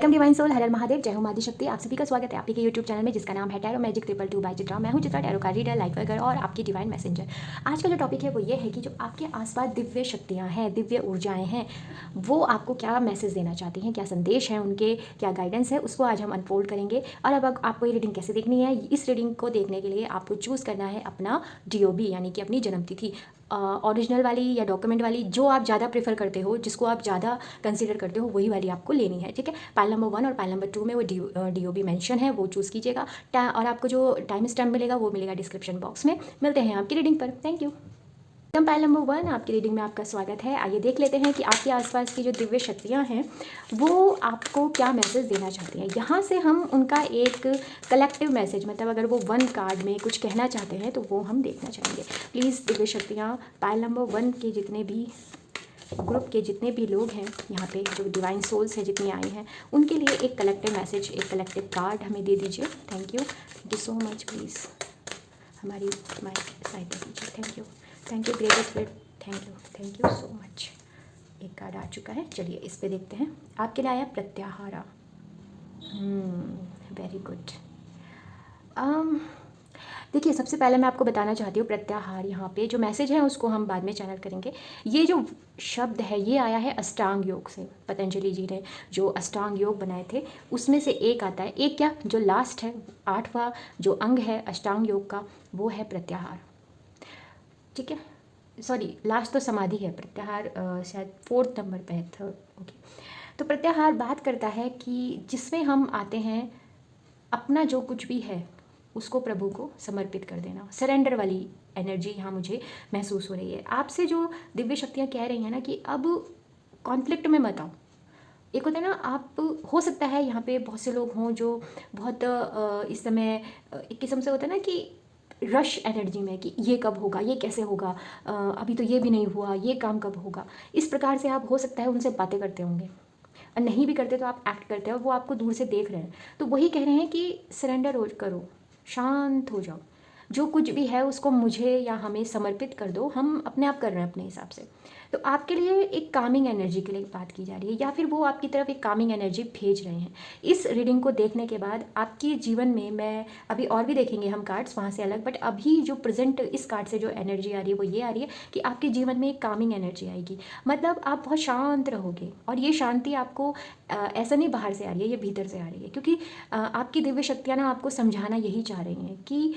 Welcome divine soul, हर हर महादेव, जय हो मादी शक्ति। आप सभी का स्वागत है आपके यूट्यूब चैनल में जिसका नाम है टैरो मैजिक 222 बाय चित्रा। मैं हूं चित्रा, टैरो का रीडर, लाइफ वर्कर और आपकी डिवाइन मैसेंजर। आज का जो टॉपिक है वो ये है कि जो आपके आसपास दिव्य शक्तियां हैं, दिव्य ऊर्जाएं हैं, वो आपको क्या मैसेज देना चाहती हैं, क्या संदेश है उनके, क्या गाइडेंस है, उसको आज हम अनफोल्ड करेंगे। और अब आपको ये रीडिंग कैसे देखनी है, इस रीडिंग को देखने के लिए आपको चूज़ करना है अपना DOB यानी कि अपनी जन्मतिथि, ओरिजिनल वाली या डॉक्यूमेंट वाली, जो आप ज़्यादा प्रेफर करते हो, जिसको आप ज़्यादा कंसीडर करते हो, वही वाली आपको लेनी है। ठीक है, पाइल नंबर 1 और पाइल नंबर 2 में वो DOB मेंशन है, वो चूज़ कीजिएगा। और आपको जो टाइम स्टैम्प मिलेगा वो मिलेगा डिस्क्रिप्शन बॉक्स में। मिलते हैं आपकी रीडिंग पर। Thank you. पाइल नंबर 1, आपकी रीडिंग में आपका स्वागत है। आइए देख लेते हैं कि आपके आसपास की जो दिव्य शक्तियां हैं वो आपको क्या मैसेज देना चाहती हैं। यहाँ से हम उनका एक कलेक्टिव मैसेज, मतलब अगर वो 1 कार्ड में कुछ कहना चाहते हैं तो वो हम देखना चाहेंगे। प्लीज़ दिव्य शक्तियाँ, पाइल नंबर 1 के जितने भी ग्रुप के जितने भी लोग हैं यहाँ पे, जो डिवाइन सोल्स हैं जितनी आई हैं, उनके लिए एक कलेक्टिव मैसेज, एक कलेक्टिव कार्ड हमें दे दीजिए। Thank you so much. Please हमारी माइक साइड पे दीजिए। Thank you great spirit, thank you so much. एक कार्ड आ चुका है, चलिए इस पे देखते हैं। आपके लिए आया प्रत्याहारा। Very good. देखिए, सबसे पहले मैं आपको बताना चाहती हूँ प्रत्याहार, यहाँ पे जो मैसेज है उसको हम बाद में चैनल करेंगे। ये जो शब्द है ये आया है अष्टांग योग से। पतंजलि जी ने जो अष्टांग योग बनाए थे उसमें से एक आता है। एक क्या, जो लास्ट है, 8वां जो अंग है अष्टांग योग का, वो है प्रत्याहार। ठीक है, सॉरी, लास्ट तो समाधि है, प्रत्याहार शायद 4th नंबर पे है, 3rd। ओके, तो प्रत्याहार बात करता है कि जिसमें हम आते हैं अपना जो कुछ भी है उसको प्रभु को समर्पित कर देना। सरेंडर वाली एनर्जी यहाँ मुझे महसूस हो रही है। आपसे जो दिव्य शक्तियाँ कह रही हैं ना कि अब कॉन्फ्लिक्ट में मत आओ। एक होता है ना, आप हो सकता है यहाँ पे बहुत से लोग हों जो बहुत इस समय एक किस्म से होता है ना कि रश एनर्जी में, कि ये कब होगा, ये कैसे होगा, अभी तो ये भी नहीं हुआ, ये काम कब होगा। इस प्रकार से आप हो सकता है उनसे बातें करते होंगे, और नहीं भी करते तो आप एक्ट करते हो, वो आपको दूर से देख रहे हैं। तो वही कह रहे हैं कि सरेंडर करो, शांत हो जाओ, जो कुछ भी है उसको मुझे या हमें समर्पित कर दो, हम अपने आप कर रहे हैं अपने हिसाब से। तो आपके लिए एक कामिंग एनर्जी के लिए बात की जा रही है, या फिर वो आपकी तरफ एक कामिंग एनर्जी भेज रहे हैं। इस रीडिंग को देखने के बाद आपके जीवन में, मैं अभी और भी देखेंगे हम कार्ड्स वहाँ से अलग, बट अभी जो प्रेजेंट इस कार्ड से जो एनर्जी आ रही है वो ये आ रही है कि आपके जीवन में एक कामिंग एनर्जी आएगी। मतलब आप बहुत शांत रहोगे, और ये शांति आपको ऐसा नहीं बाहर से आ रही है, ये भीतर से आ रही है। क्योंकि आपकी दिव्य शक्तियाँ ना आपको समझाना यही चाह रही हैं कि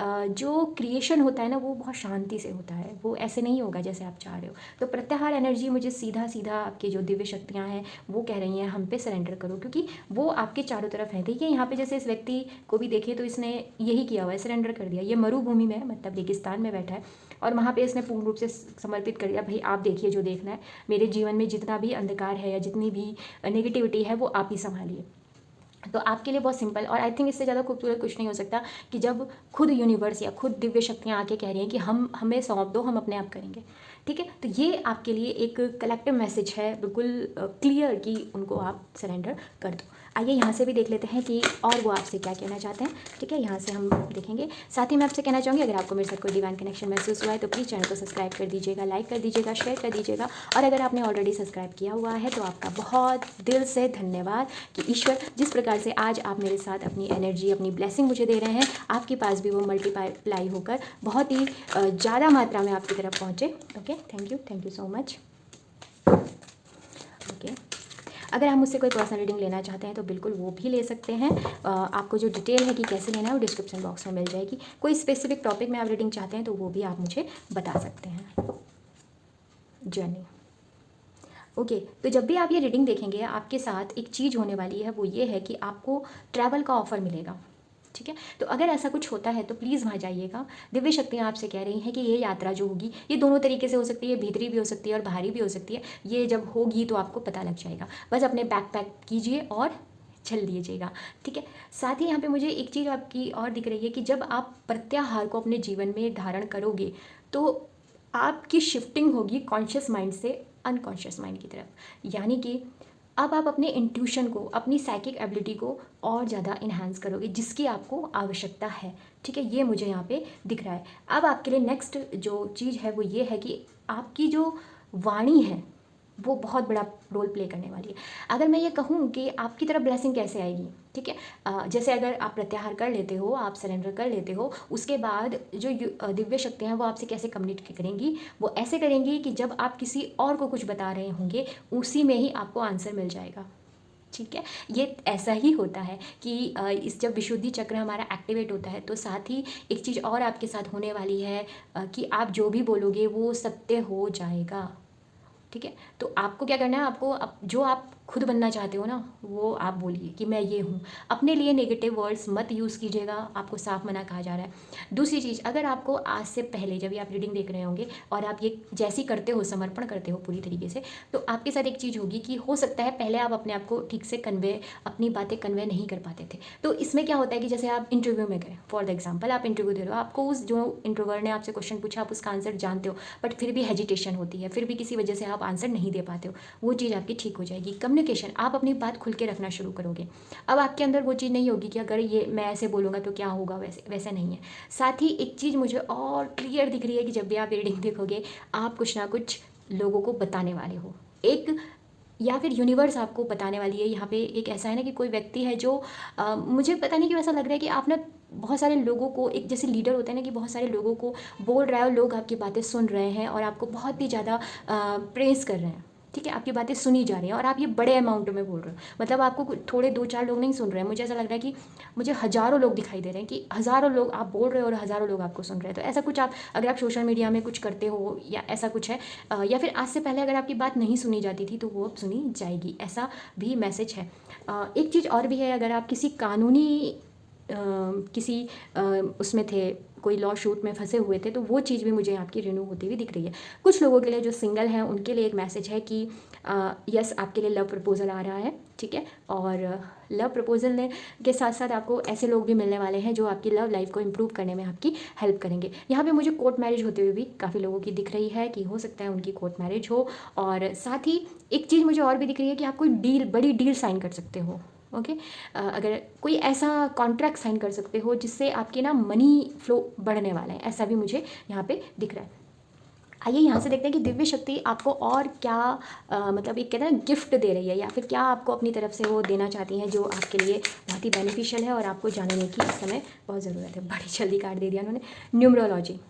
जो क्रिएशन होता है ना वो बहुत शांति से होता है, वो ऐसे नहीं होगा जैसे आप चाह रहे हो। तो प्रत्याहार एनर्जी मुझे सीधा सीधा आपकी जो दिव्य शक्तियाँ हैं वो कह रही हैं हम पे सरेंडर करो, क्योंकि वो आपके चारों तरफ है। देखिए यहाँ पे जैसे इस व्यक्ति को भी देखिए तो इसने यही किया हुआ है, सरेंडर कर दिया। ये मरुभूमि में, मतलब रेगिस्तान में बैठा है, और वहाँ पे इसने पूर्ण रूप से समर्पित कर दिया, भाई आप देखिए जो देखना है, मेरे जीवन में जितना भी अंधकार है या जितनी भी नेगेटिविटी है वो आप ही संभालिए। तो आपके लिए बहुत सिंपल, और आई थिंक इससे ज़्यादा खूबसूरत कुछ नहीं हो सकता कि जब खुद यूनिवर्स या खुद दिव्य शक्तियाँ आके कह रही हैं कि हमें सौंप दो, हम अपने आप करेंगे। ठीक है, तो ये आपके लिए एक कलेक्टिव मैसेज है, बिल्कुल क्लियर, कि उनको आप सरेंडर कर दो। आइए यहाँ से भी देख लेते हैं कि और वो आपसे क्या कहना चाहते हैं। ठीक है, यहाँ से हम देखेंगे। साथ ही मैं आपसे कहना चाहूँगी, अगर आपको मेरे साथ कोई डिवाइन कनेक्शन महसूस हुआ है तो प्लीज़ चैनल को सब्सक्राइब कर दीजिएगा, लाइक कर दीजिएगा, शेयर कर दीजिएगा। और अगर आपने ऑलरेडी सब्सक्राइब किया हुआ है तो आपका बहुत दिल से धन्यवाद कि ईश्वर जिस प्रकार से आज आप मेरे साथ अपनी एनर्जी, अपनी ब्लेसिंग मुझे दे रहे हैं, आपके पास भी वो मल्टीप्लाई होकर बहुत ही ज़्यादा मात्रा में आपकी तरफ पहुँचे। Okay, thank you so much. Okay, अगर आप मुझसे कोई पर्सनल रीडिंग लेना चाहते हैं तो बिल्कुल वो भी ले सकते हैं। आपको जो डिटेल है कि कैसे लेना है वो डिस्क्रिप्शन बॉक्स में मिल जाएगी। कोई स्पेसिफिक टॉपिक में आप रीडिंग चाहते हैं तो वो भी आप मुझे बता सकते हैं। जर्नी। ओके, तो जब भी आप ये रीडिंग देखेंगे आपके साथ एक चीज़ होने वाली है, वो ये है कि आपको ट्रैवल का ऑफ़र मिलेगा। ठीक है, तो अगर ऐसा कुछ होता है तो प्लीज़ वहाँ जाइएगा। दिव्य शक्तियाँ आपसे कह रही हैं कि ये यात्रा जो होगी ये दोनों तरीके से हो सकती है, भीतरी भी हो सकती है और बाहरी भी हो सकती है। ये जब होगी तो आपको पता लग जाएगा। बस अपने बैग पैक कीजिए और चल दीजिएगा। ठीक है, साथ ही यहाँ पे मुझे एक चीज़ आपकी और दिख रही है कि जब आप प्रत्याहार को अपने जीवन में धारण करोगे तो आपकी शिफ्टिंग होगी कॉन्शियस माइंड से अनकॉन्शियस माइंड की तरफ। यानी कि अब आप अपने इंट्यूशन को, अपनी साइकिक एबिलिटी को और ज़्यादा इन्हांस करोगे, जिसकी आपको आवश्यकता है। ठीक है, ये मुझे यहाँ पे दिख रहा है। अब आपके लिए नेक्स्ट जो चीज़ है वो ये है कि आपकी जो वाणी है वो बहुत बड़ा रोल प्ले करने वाली है। अगर मैं ये कहूँ कि आपकी तरफ ब्लेसिंग कैसे आएगी, ठीक है, जैसे अगर आप प्रत्याहार कर लेते हो, आप सरेंडर कर लेते हो, उसके बाद जो दिव्य शक्तियाँ हैं वो आपसे कैसे कम्युनिकेट करेंगी, वो ऐसे करेंगी कि जब आप किसी और को कुछ बता रहे होंगे उसी में ही आपको आंसर मिल जाएगा। ठीक है, ये ऐसा ही होता है कि इस जब विशुद्धि चक्र हमारा एक्टिवेट होता है तो साथ ही एक चीज़ और आपके साथ होने वाली है कि आप जो भी बोलोगे वो सत्य हो जाएगा। ठीक है, तो आपको क्या करना है, आपको जो आप खुद बनना चाहते हो ना वो आप बोलिए कि मैं ये हूँ। अपने लिए नेगेटिव वर्ड्स मत यूज़ कीजिएगा, आपको साफ मना कहा जा रहा है। दूसरी चीज़, अगर आपको आज से पहले जब भी आप रीडिंग देख रहे होंगे और आप ये जैसी करते हो, समर्पण करते हो पूरी तरीके से, तो आपके साथ एक चीज़ होगी कि हो सकता है पहले आप अपने आप को ठीक से अपनी बातें कन्वे नहीं कर पाते थे। तो इसमें क्या होता है कि जैसे आप इंटरव्यू में गए, फॉर द एग्जाम्पल आप इंटरव्यू दे रहे हो, आपको उस जो इंटरव्यूअर ने आपसे क्वेश्चन पूछा आप उसका आंसर जानते हो, बट फिर भी हेजिटेशन होती है, फिर भी किसी वजह से आप आंसर नहीं दे पाते हो, वो चीज़ आपकी ठीक हो जाएगी। कम्युनिकेशन, आप अपनी बात खुल के रखना शुरू करोगे। अब आपके अंदर वो चीज़ नहीं होगी कि अगर ये मैं ऐसे बोलूँगा तो क्या होगा, वैसा नहीं है। साथ ही एक चीज़ मुझे और क्लियर दिख रही है कि जब भी आप रीडिंग देखोगे आप कुछ ना कुछ लोगों को बताने वाले हो, एक या फिर यूनिवर्स आपको बताने वाली है। यहाँ पे एक ऐसा है ना कि कोई व्यक्ति है जो मुझे पता नहीं क्यों ऐसा लग रहा है कि आप ना बहुत सारे लोगों को, एक जैसे लीडर होते हैं ना कि बहुत सारे लोगों को बोल रहा है और लोग आपकी बातें सुन रहे हैं और आपको बहुत ही ज़्यादा प्रेज़ कर रहे हैं। ठीक है, आपकी बातें सुनी जा रही हैं और आप ये बड़े अमाउंट में बोल रहे हो, मतलब आपको थोड़े 2-4 लोग नहीं सुन रहे हैं। मुझे ऐसा लग रहा है कि मुझे हज़ारों लोग दिखाई दे रहे हैं कि हज़ारों लोग आप बोल रहे हो और हज़ारों लोग आपको सुन रहे हैं। तो ऐसा कुछ आप अगर आप सोशल मीडिया में कुछ करते हो या ऐसा कुछ है, या फिर आज से पहले अगर आपकी बात नहीं सुनी जाती थी तो वो अब सुनी जाएगी, ऐसा भी मैसेज है। एक चीज़ और भी है, अगर आप किसी कानूनी किसी उसमें थे, कोई लॉ शूट में फंसे हुए थे, तो वो चीज़ भी मुझे आपकी रिन्यू होती हुई दिख रही है। कुछ लोगों के लिए जो सिंगल हैं उनके लिए एक मैसेज है कि यस, आपके लिए लव प्रपोजल आ रहा है। ठीक है, और लव प्रपोजल ने के साथ साथ आपको ऐसे लोग भी मिलने वाले हैं जो आपकी लव लाइफ को इम्प्रूव करने में आपकी हेल्प करेंगे। यहाँ पे मुझे कोर्ट मैरिज होते हुए भी काफ़ी लोगों की दिख रही है कि हो सकता है उनकी कोर्ट मैरिज हो। और साथ ही एक चीज़ मुझे और भी दिख रही है कि आप कोई बड़ी डील साइन कर सकते हो। ओके, अगर कोई ऐसा कॉन्ट्रैक्ट साइन कर सकते हो जिससे आपके ना मनी फ्लो बढ़ने वाला है, ऐसा भी मुझे यहाँ पे दिख रहा है। आइए यहाँ से देखते हैं कि दिव्य शक्ति आपको और क्या मतलब एक कहते हैं ना गिफ्ट दे रही है, या फिर क्या आपको अपनी तरफ से वो देना चाहती हैं जो आपके लिए बहुत ही बेनिफिशियल है और आपको जानने की इस समय बहुत ज़रूरत है। बड़ी जल्दी कार्ड दे दिया उन्होंने, न्यूमरोलॉजी।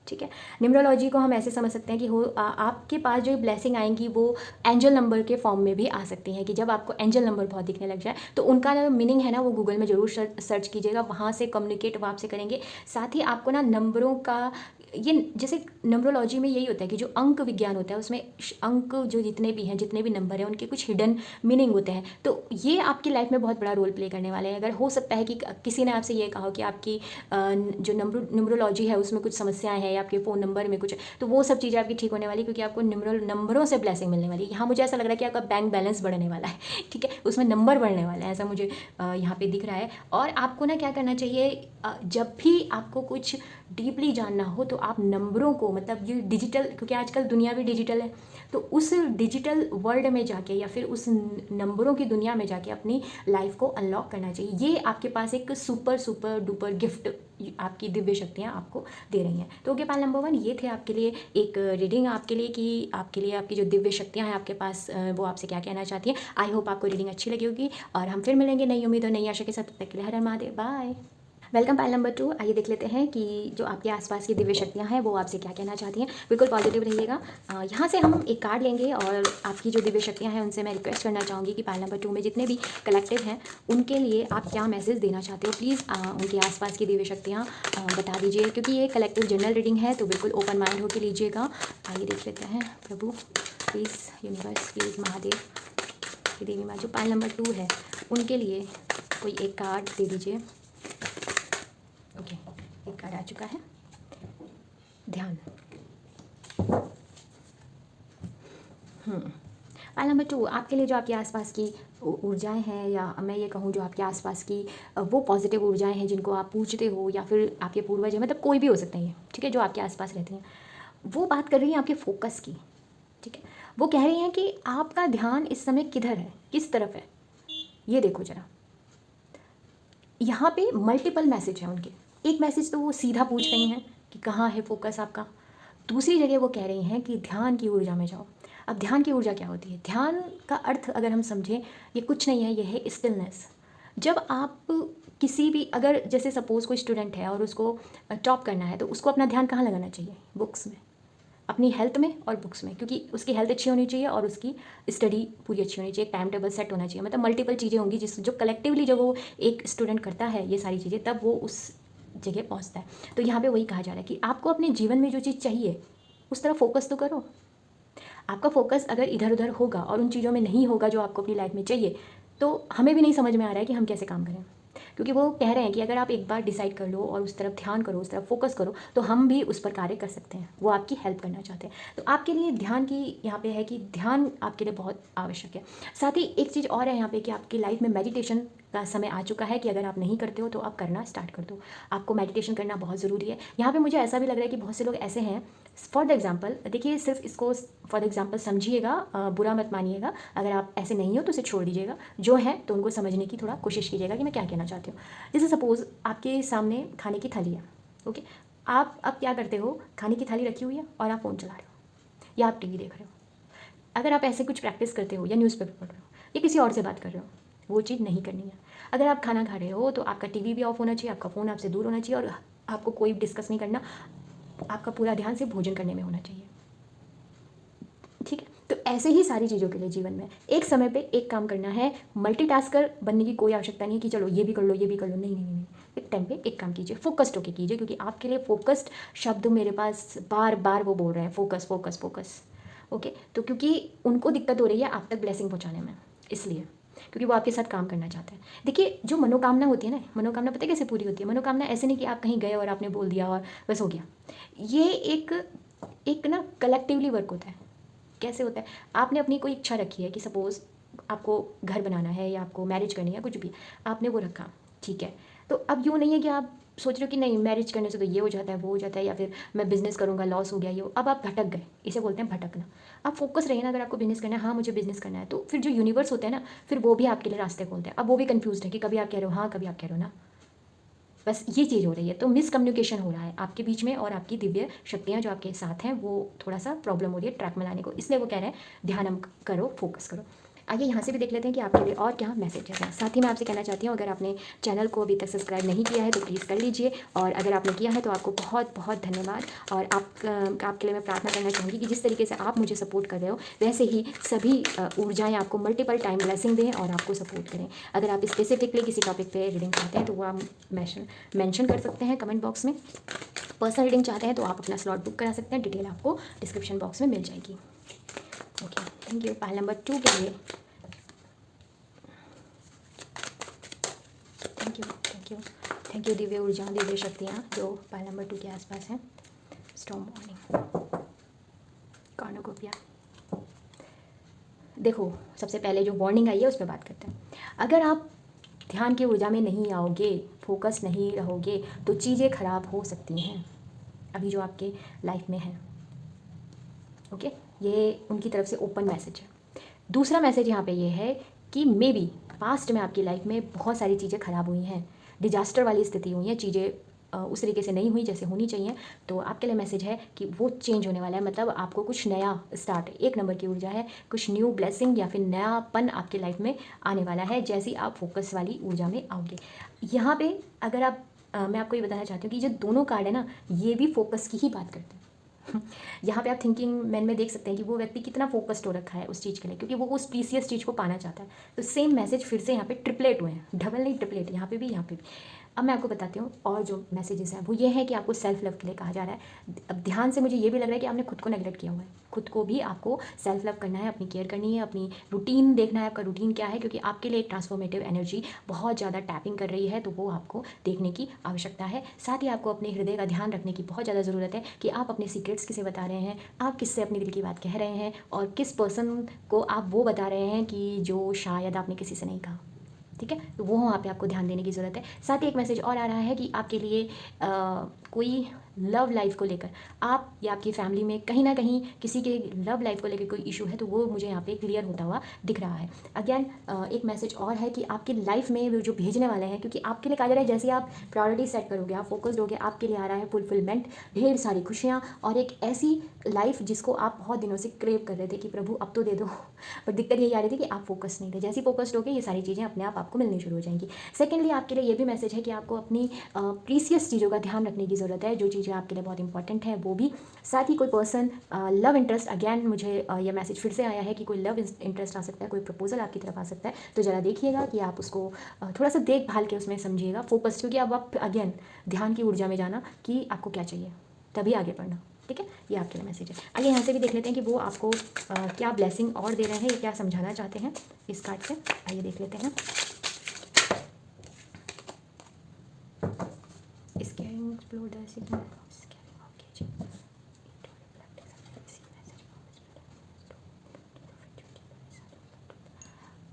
ठीक है, न्यूमरोलॉजी को हम ऐसे समझ सकते हैं कि आपके पास जो ब्लेसिंग आएंगी वो एंजल नंबर के फॉर्म में भी आ सकती हैं, कि जब आपको एंजल नंबर बहुत दिखने लग जाए तो उनका जो मीनिंग है ना वो गूगल में ज़रूर सर्च कीजिएगा, वहाँ से कम्युनिकेट वो आपसे करेंगे। साथ ही आपको ना नंबरों का, ये जैसे न्यूमरोलॉजी में यही होता है कि जो अंक विज्ञान होता है उसमें अंक जो जितने भी हैं, जितने भी नंबर हैं, उनके कुछ हिडन मीनिंग होते हैं। तो ये आपकी लाइफ में बहुत बड़ा रोल प्ले करने वाले हैं। अगर हो सकता है कि किसी ने आपसे ये कहा कि आपकी जो न्यूमरोलॉजी है उसमें कुछ समस्याएं हैं या आपके फ़ोन नंबर में कुछ, तो वो सब चीज़ें आपकी ठीक होने वाली, क्योंकि आपको नंबरों से ब्लेसिंग मिलने वाली है। यहाँ मुझे ऐसा लग रहा है कि आपका बैंक बैलेंस बढ़ने वाला है। ठीक है, उसमें नंबर बढ़ने वाला है, ऐसा मुझे यहाँ पे दिख रहा है। और आपको ना क्या करना चाहिए, जब भी आपको कुछ डीपली जानना हो तो आप नंबरों को, मतलब ये डिजिटल, क्योंकि आजकल दुनिया भी डिजिटल है, तो उस डिजिटल वर्ल्ड में जाके या फिर उस नंबरों की दुनिया में जाके अपनी लाइफ को अनलॉक करना चाहिए। ये आपके पास एक सुपर डुपर गिफ्ट आपकी दिव्य शक्तियाँ आपको दे रही हैं। तो ओके पाल नंबर 1, ये थे आपके लिए एक रीडिंग आपके लिए कि आपके लिए आपकी जो दिव्य शक्तियाँ हैं आपके पास, वो आपसे क्या कहना चाहती हैं। आई होप आपको रीडिंग अच्छी लगी होगी और हम फिर मिलेंगे नई उम्मीद और नई आशा के साथ। तब तक के लिए हर हर Mahadev, bye. Welcome pile number 2, आइए देख लेते हैं कि जो आपके आसपास की दिव्य शक्तियाँ हैं वो आपसे क्या कहना चाहती हैं। बिल्कुल पॉजिटिव रहिएगा। यहाँ से हम एक कार्ड लेंगे और आपकी जो दिव्य शक्तियाँ हैं उनसे मैं रिक्वेस्ट करना चाहूँगी कि पाइल नंबर 2 में जितने भी कलेक्टिव हैं उनके लिए आप क्या मैसेज देना चाहते हो। प्लीज़ उनके आसपास की दिव्य शक्तियाँ बता दीजिए, क्योंकि ये कलेक्टिव जनरल रीडिंग है तो बिल्कुल ओपन माइंड होकर लीजिएगा। आइए देख लेते हैं। प्रभु प्लीज़, यूनिवर्स प्लीज़, महादेव, देवी माँ, जो पाइल नंबर 2 है उनके लिए कोई एक कार्ड दे दीजिए। ओके, एक कार्ड आ चुका है, ध्यान। पाइल नंबर 2 आपके लिए जो आपके आसपास की ऊर्जाएं हैं, या मैं ये कहूँ जो आपके आसपास की वो पॉजिटिव ऊर्जाएं हैं जिनको आप पूजते हो, या फिर आपके पूर्वज हैं, मतलब कोई भी हो सकता है ये, ठीक है, जो आपके आसपास रहते हैं, वो बात कर रही हैं आपके फोकस की। ठीक है, वो कह रही हैं कि आपका ध्यान इस समय किधर है, किस तरफ है, ये देखो जरा। यहाँ पे मल्टीपल मैसेज हैं उनके। एक मैसेज तो वो सीधा पूछ रही हैं कि कहाँ है फोकस आपका। दूसरी जगह वो कह रही हैं कि ध्यान की ऊर्जा में जाओ। अब ध्यान की ऊर्जा क्या होती है? ध्यान का अर्थ अगर हम समझें, ये कुछ नहीं है, ये है स्टिलनेस। जब आप किसी भी, अगर जैसे सपोज़ कोई स्टूडेंट है और उसको टॉप करना है, तो उसको अपना ध्यान कहाँ लगाना चाहिए? बुक्स में, अपनी हेल्थ में और बुक्स में, क्योंकि उसकी हेल्थ अच्छी होनी चाहिए और उसकी स्टडी पूरी अच्छी होनी चाहिए, टाइम टेबल सेट होना चाहिए। मतलब मल्टीपल चीज़ें होंगी जिस जो कलेक्टिवली जब वो एक स्टूडेंट करता है ये सारी चीज़ें, तब वो उस जगह पहुंचता है। तो यहाँ पे वही कहा जा रहा है कि आपको अपने जीवन में जो चीज़ चाहिए उस तरफ फोकस तो करो। आपका फोकस अगर इधर उधर होगा और उन चीज़ों में नहीं होगा जो आपको अपनी लाइफ में चाहिए, तो हमें भी नहीं समझ में आ रहा है कि हम कैसे काम करें। क्योंकि वो कह रहे हैं कि अगर आप एक बार डिसाइड कर लो और उस तरफ ध्यान करो, उस तरफ फोकस करो, तो हम भी उस पर कार्य कर सकते हैं। वो आपकी हेल्प करना चाहते हैं। तो आपके लिए ध्यान की यहाँ पे है कि ध्यान आपके लिए बहुत आवश्यक है। साथ ही एक चीज़ और है यहाँ पे कि आपकी लाइफ में मेडिटेशन का समय आ चुका है कि अगर आप नहीं करते हो तो आप करना स्टार्ट कर दो। आपको मेडिटेशन करना बहुत ज़रूरी है। यहाँ पे मुझे ऐसा भी लग रहा है कि बहुत से लोग ऐसे हैं, फॉर द एग्जाम्पल, देखिए सिर्फ इसको फॉर द एग्जाम्पल समझिएगा, बुरा मत मानिएगा। अगर आप ऐसे नहीं हो तो इसे छोड़ दीजिएगा, जो है तो उनको समझने की थोड़ा कोशिश कीजिएगा कि मैं क्या कहना चाहती हूँ। जैसे सपोज़ आपके सामने खाने की थाली है, ओके, आप अब क्या करते हो, खाने की थाली रखी हुई है और आप फ़ोन चला रहे हो या आप टीवी देख रहे हो। अगर आप ऐसे कुछ प्रैक्टिस करते हो या न्यूज़पेपर पढ़ रहे हो या किसी और से बात कर रहे हो, वो चीज़ नहीं करनी है। अगर आप खाना खा रहे हो तो आपका टीवी भी ऑफ होना चाहिए, आपका फ़ोन आपसे दूर होना चाहिए और आपको कोई डिस्कस नहीं करना। आपका पूरा ध्यान सिर्फ भोजन करने में होना चाहिए, ठीक है। तो ऐसे ही सारी चीज़ों के लिए जीवन में एक समय पे एक काम करना है। मल्टीटास्कर बनने की कोई आवश्यकता नहीं है कि चलो ये भी कर लो ये भी कर लो, नहीं नहीं नहीं। एक टाइम पे एक काम कीजिए, फोकस्ड होके कीजिए, क्योंकि आपके लिए फोकस्ड शब्द मेरे पास बार बार वो बोल रहे हैं, फोकस फोकस फोकस, ओके। तो क्योंकि उनको दिक्कत हो रही है आप तक ब्लेसिंग पहुँचाने में, इसलिए क्योंकि वो आपके साथ काम करना चाहते हैं। देखिए जो मनोकामना होती है ना, मनोकामना पता है कैसे पूरी होती है? मनोकामना ऐसे नहीं कि आप कहीं गए और आपने बोल दिया और बस हो गया। ये एक ना कलेक्टिवली वर्क होता है। कैसे होता है? आपने अपनी कोई इच्छा रखी है कि सपोज़ आपको घर बनाना है या आपको मैरिज करनी है, कुछ भी आपने वो रखा, ठीक है। तो अब यूँ नहीं है कि आप सोच रहे हो कि नहीं मैरिज करने से तो ये हो जाता है वो हो जाता है, या फिर मैं बिज़नेस करूँगा लॉस हो गया ये अब आप भटक गए, इसे बोलते हैं भटकना। आप फोकस रहिए ना, अगर आपको बिज़नेस करना है, हाँ मुझे बिज़नेस करना है, तो फिर जो यूनिवर्स होता है ना, फिर वो भी आपके लिए रास्ते खोलते हैं। अब वो भी कन्फ्यूज़ है कि कभी आप कह रहे हो हाँ, कभी आप कह रहे हो ना। बस ये चीज़ हो रही है, तो मिसकम्युनिकेशन हो रहा है आपके बीच में, और आपकी दिव्य शक्तियाँ जो आपके साथ हैं वो थोड़ा सा प्रॉब्लम हो रही है ट्रैक में लाने को, इसलिए वो कह रहे हैं ध्यान करो, फोकस करो। आइए यहाँ से भी देख लेते हैं कि आपके लिए और क्या मैसेजेस हैं। साथ ही मैं आपसे कहना चाहती हूँ, अगर आपने चैनल को अभी तक सब्सक्राइब नहीं किया है तो प्लीज़ कर लीजिए, और अगर आपने किया है तो आपको बहुत बहुत धन्यवाद। और आपके लिए मैं प्रार्थना करना चाहूँगी कि जिस तरीके से आप मुझे सपोर्ट कर रहे हो, वैसे ही सभी ऊर्जाएँ आपको मल्टीपल टाइम ब्लेसिंग दें और आपको सपोर्ट करें। अगर आप स्पेसिफिकली किसी टॉपिक पे रीडिंग चाहते हैं तो वो आप मेंशन कर सकते हैं कमेंट बॉक्स में। पर्सनल रीडिंग चाहते हैं तो आप अपना स्लॉट बुक करा सकते हैं, डिटेल आपको डिस्क्रिप्शन बॉक्स में मिल जाएगी। Okay, thank you. Pile number 2 के लिए थैंक यू दिव्य ऊर्जा, दिव्य शक्तियाँ जो पाइल नंबर 2 के आसपास हैं। Storm morning कॉर्नोकोपिया। देखो सबसे पहले जो वार्निंग आई है उस पर बात करते हैं। अगर आप ध्यान की ऊर्जा में नहीं आओगे, फोकस नहीं रहोगे, तो चीज़ें खराब हो सकती हैं अभी जो आपके लाइफ में है, ओके। ये उनकी तरफ से ओपन मैसेज है। दूसरा मैसेज यहाँ पे ये है कि मे बी पास्ट में आपकी लाइफ में बहुत सारी चीज़ें खराब हुई हैं, डिजास्टर वाली स्थिति हुई है, चीज़ें उस तरीके से नहीं हुई जैसे होनी चाहिए। तो आपके लिए मैसेज है कि वो चेंज होने वाला है, मतलब आपको कुछ नया स्टार्ट, 1 नंबर की ऊर्जा है, कुछ न्यू ब्लेसिंग या फिर नयापन आपके लाइफ में आने वाला है जैसे आप फोकस वाली ऊर्जा में आओगे। यहाँ पे अगर आप मैं आपको ये बताना चाहती हूँ कि जो दोनों कार्ड है ना, ये भी फोकस की ही बात करते हैं। यहाँ पे आप थिंकिंग मैन में देख सकते हैं कि वो व्यक्ति कितना फोकस्ड हो रखा है उस चीज़ के लिए, क्योंकि वो उस प्रीसियस चीज़ को पाना चाहता है। तो सेम मैसेज फिर से यहाँ पे ट्रिपलेट हुए हैं, डबल नहीं ट्रिपलेट, यहाँ पे भी यहाँ पे भी। अब मैं आपको बताती हूँ और जो मैसेजेस हैं वो ये है कि आपको सेल्फ लव के लिए कहा जा रहा है। अब ध्यान से मुझे ये भी लग रहा है कि आपने खुद को नेगलेक्ट किया हुआ है, खुद को भी आपको सेल्फ लव करना है, अपनी केयर करनी है, अपनी रूटीन देखना है, आपका रूटीन क्या है, क्योंकि आपके लिए एक ट्रांसफॉर्मेटिव एनर्जी बहुत ज़्यादा टैपिंग कर रही है, तो वो आपको देखने की आवश्यकता है। साथ ही आपको अपने हृदय का ध्यान रखने की बहुत ज़्यादा ज़रूरत है कि आप अपने सीक्रेट्स किसे बता रहे हैं, आप किससे अपनी दिल की बात कह रहे हैं, और किस पर्सन को आप वो बता रहे हैं कि जो शायद आपने किसी से नहीं कहा, ठीक है। तो वो वहाँ पे आपको ध्यान देने की ज़रूरत है। साथ ही एक मैसेज और आ रहा है कि आपके लिए कोई लव लाइफ को लेकर, आप या आपकी फैमिली में कहीं ना कहीं किसी के लव लाइफ को लेकर कोई इशू है, तो वो मुझे यहाँ पे क्लियर होता हुआ दिख रहा है। अगेन एक मैसेज और है कि आपकी लाइफ में वो जो भेजने वाले हैं, क्योंकि आपके लिए कहा जा रहा है जैसे आप प्रायोरिटी सेट करोगे, आप फोकस्ड होगे, आपके लिए आ रहा है फुलफिलमेंट, ढेर सारी खुशियाँ और एक ऐसी लाइफ जिसको आप बहुत दिनों से क्रेव कर रहे थे कि प्रभु अब तो दे दो, पर दिक्कत यही आ रही थी कि आप फोकस नहीं थे। जैसे ही फोकस्ड होगे ये सारी चीज़ें अपने आप आपको मिलनी शुरू हो जाएंगी। सेकेंडली आपके लिए ये भी मैसेज है कि आपको अपनी प्रीसियस चीज़ों का ध्यान रखने की ज़रूरत है, जो चीज़ें आपके लिए बहुत इंपॉर्टेंट है वो भी। साथ ही कोई पर्सन लव इंटरेस्ट, अगेन मुझे ये मैसेज फिर से आया है कि कोई लव इंटरेस्ट आ सकता है, कोई प्रपोजल आपकी तरफ आ सकता है, तो ज़रा देखिएगा कि आप उसको थोड़ा सा देखभाल के उसमें समझिएगा, फोकस, क्योंकि अब आप अगेन ध्यान की ऊर्जा में जाना कि आपको क्या चाहिए, तभी आगे बढ़ना। ठीक है, ये आपके लिए मैसेज है। आइए यहाँ से भी देख लेते हैं कि वो आपको क्या ब्लेसिंग और दे रहे हैं, ये क्या समझाना चाहते हैं इस कार्ड से। आइए देख लेते हैं।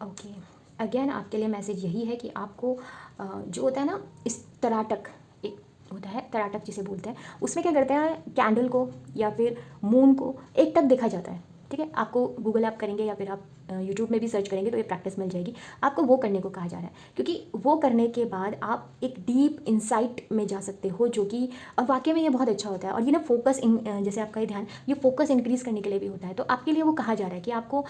ओके, अगेन आपके लिए मैसेज यही है कि आपको जो होता है ना, इस तराटक, एक होता है तराटक जिसे बोलते हैं, उसमें क्या करते हैं, कैंडल को या फिर मून को एक टक देखा जाता है। ठीक है, आपको गूगल ऐप करेंगे या फिर आप यूट्यूब में भी सर्च करेंगे तो ये प्रैक्टिस मिल जाएगी आपको। वो करने को कहा जा रहा है, क्योंकि वो करने के बाद आप एक डीप इंसाइट में जा सकते हो, जो कि और वाकई में ये बहुत अच्छा होता है। और ये ना फोकस जैसे आपका ये ध्यान, ये फोकस इंक्रीज़ करने के लिए भी होता है। तो आपके लिए वो कहा जा रहा है कि आपको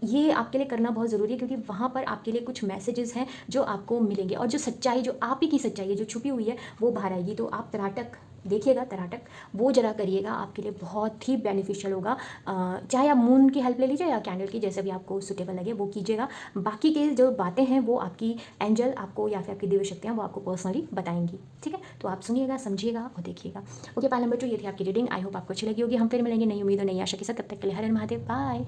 ये आपके लिए करना बहुत ज़रूरी है, क्योंकि वहाँ पर आपके लिए कुछ मैसेजेस हैं जो आपको मिलेंगे, और जो सच्चाई, जो आप ही की सच्चाई है, जो छुपी हुई है, वो बाहर आएगी। तो आप तराटक देखिएगा, तराटक वो जरा करिएगा, आपके लिए बहुत ही बेनिफिशियल होगा। चाहे आप मून की हेल्प ले लीजिए या कैंडल की, जैसे भी आपको सुटेबल लगे वो कीजिएगा। बाकी के जो बातें हैं वो आपकी एंजल आपको या फिर आपकी दिव्य शक्तियाँ वो आपको पर्सनली बताएंगी। ठीक है, तो आप सुनिएगा, समझिएगा और देखिएगा। ओके, पायल नंबर 2 ये थी आपकी रीडिंग। आई होप आपको अच्छी लगी होगी। हम फिर मिलेंगे नई उम्मीद और नई आशा के साथ। तब तक के लिए हर हर महादेव, बाय।